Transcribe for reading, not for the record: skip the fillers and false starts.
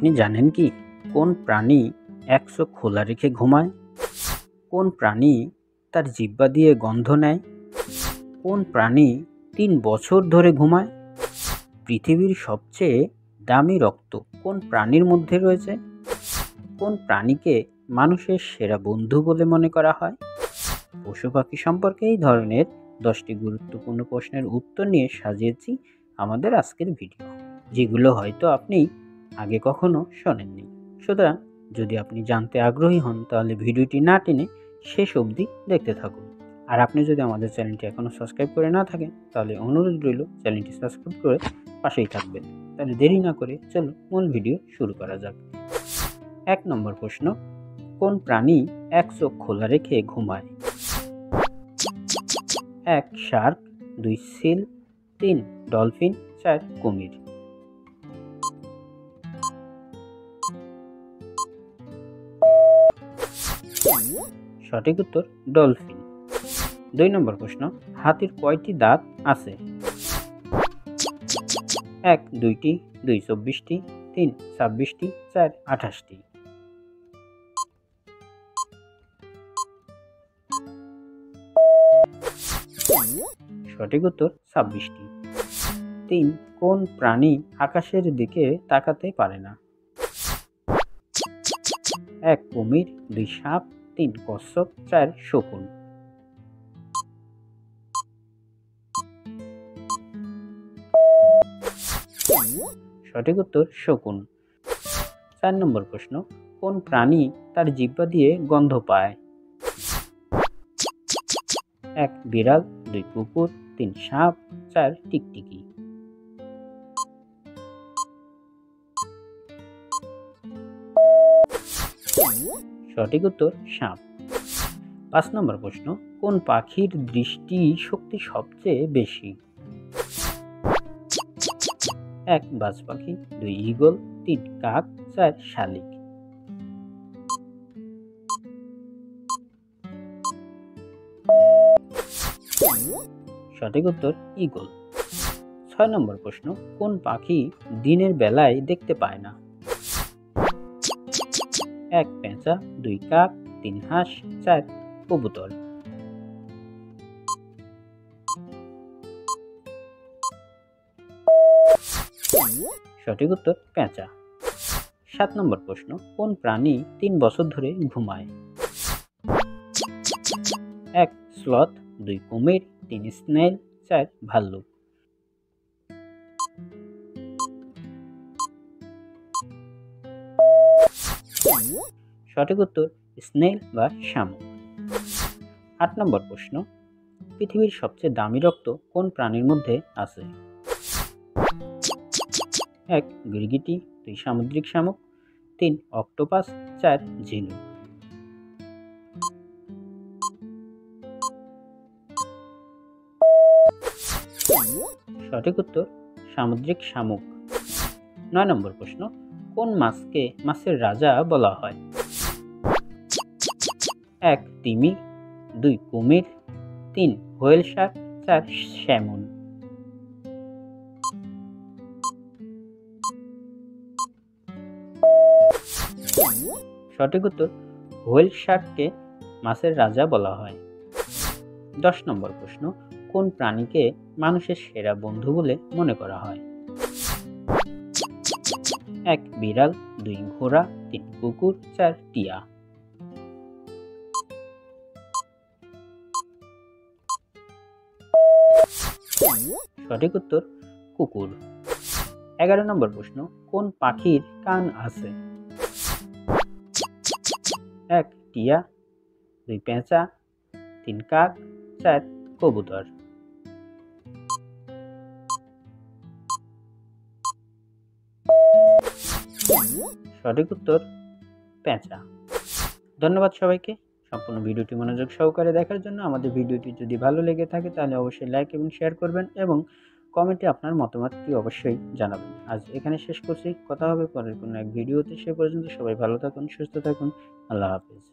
আপনি জানেন কি কোন প্রাণী এক চোখ খোলা রেখে ঘুমায়? কোন প্রাণী তার জিহ্বা দিয়ে গন্ধ নেয়? কোন প্রাণী ৩ বছর ধরে ঘুমায়? পৃথিবীর সবচেয়ে দামি রক্ত কোন প্রাণীর মধ্যে রয়েছে? কোন প্রাণীকে মানুষের সেরা বন্ধু বলে মনে করা হয়? পশু পাখি সম্পর্কে এই ধরনের 10টি গুরুত্বপূর্ণ প্রশ্নের উত্তর নিয়ে সাজিয়েছি আমাদের আজকের ভিডিও, যেগুলো হয়তো আপনি আগে কখনো শোনেননি। সুতরাং যদি আপনি জানতে আগ্রহী হন তাহলে ভিডিওটি না টেনে শেষ অবধি দেখতে থাকুন। আর আপনি যদি আমাদের চ্যানেলটি এখনও সাবস্ক্রাইব করে না থাকেন তাহলে অনুরোধ রইল চ্যানেলটি সাবস্ক্রাইব করে পাশেই থাকবেন। তাহলে দেরি না করে চলো মূল ভিডিও শুরু করা যাক। 1 নম্বর প্রশ্ন, কোন প্রাণী এক চোখ খোলা রেখে ঘুমায়? 1 শার্ক, 2 সিল, 3 ডলফিন, 4 কুমির। সঠিক উত্তর ডলফিন। 2 নম্বর প্রশ্ন, হাতির কয়টি দাঁত আছে? 1 2টি, 2 24টি, 3 26টি, 4 28টি। সঠিক উত্তর 26টি। 3 কোন প্রাণী আকাশের দিকে তাকাতে পারে না? 1 কুমির, 2 সাপ, 3 কচ্ছপ, 4 শকুন। সঠিক উত্তর শকুন। 4 নম্বর প্রশ্ন, কোন প্রাণী তার জিহ্বা দিয়ে গন্ধ পায়? 1 বিড়াল, 2 কুকুর, 3 সাপ, 4 টিকটিকি। সঠিক উত্তর সাপ। 5 নম্বর প্রশ্ন, কোন পাখির দৃষ্টি শক্তি সবচেয়ে বেশি? 1 বাজ পাখি, 2 ঈগল, 3 কাক, 4 শালিক। সঠিক উত্তর ঈগল। 6 নম্বর প্রশ্ন, কোন পাখি দিনের বেলায় দেখতে পায় না? 1 পেঁচা, 2 কাক, 3 হাঁস, 4 কবুতর। সঠিক উত্তর পেঁচা। 7 নম্বর প্রশ্ন, কোন প্রাণী 3 বছর ধরে ঘুমায়? 1 স্লথ, 2 কুমির, 3 স্নেল, 4 ভাল্লুক। সঠিক উত্তর স্নেল বা শামুক। 8 নম্বর প্রশ্ন, পৃথিবীর সবচেয়ে দামি রক্ত কোন প্রাণীর মধ্যে আছে? 1 গিরগিটি, 2 সামুদ্রিক শামুক, 3 অক্টোপাস, 4 ঝিনুক। সঠিক উত্তর সামুদ্রিক শামুক। 9 নম্বর প্রশ্ন, কোন মাছকে মাছের রাজা বলা হয়? 1 তিমি, 2 কুমির, 3 হোয়েল শার্ক, 4 স্যামন। সঠিক উত্তর হোয়েল শার্ককে মাছের রাজা বলা হয়। 10 নম্বর প্রশ্ন, কোন প্রাণীকে মানুষের সেরা বন্ধু বলে মনে করা হয়? 1 বিড়াল, 2 ঘোড়া, 3 কুকুর, 4 টিয়া। সঠিক উত্তর কুকুর। 11 নম্বর প্রশ্ন, কোন পাখির কান আছে? 1 টিয়া, 2 পেঁচা, 3 কাক, 4 কবুতর। সঠিক উত্তর পেঁচা। ধন্যবাদ সবাইকে সম্পূর্ণ ভিডিওটি মনোযোগ সহকারে দেখার জন্য। আমাদের ভিডিওটি যদি ভালো লেগে থাকে তাহলে অবশ্যই লাইক এবং শেয়ার করবেন এবং কমেন্টে আপনার মতামতটি অবশ্যই জানাবেন। আজ এখানে শেষ করছি, কথা হবে পরের কোনো এক ভিডিওতে। সে পর্যন্ত সবাই ভালো থাকুন, সুস্থ থাকুন। আল্লাহ হাফেজ।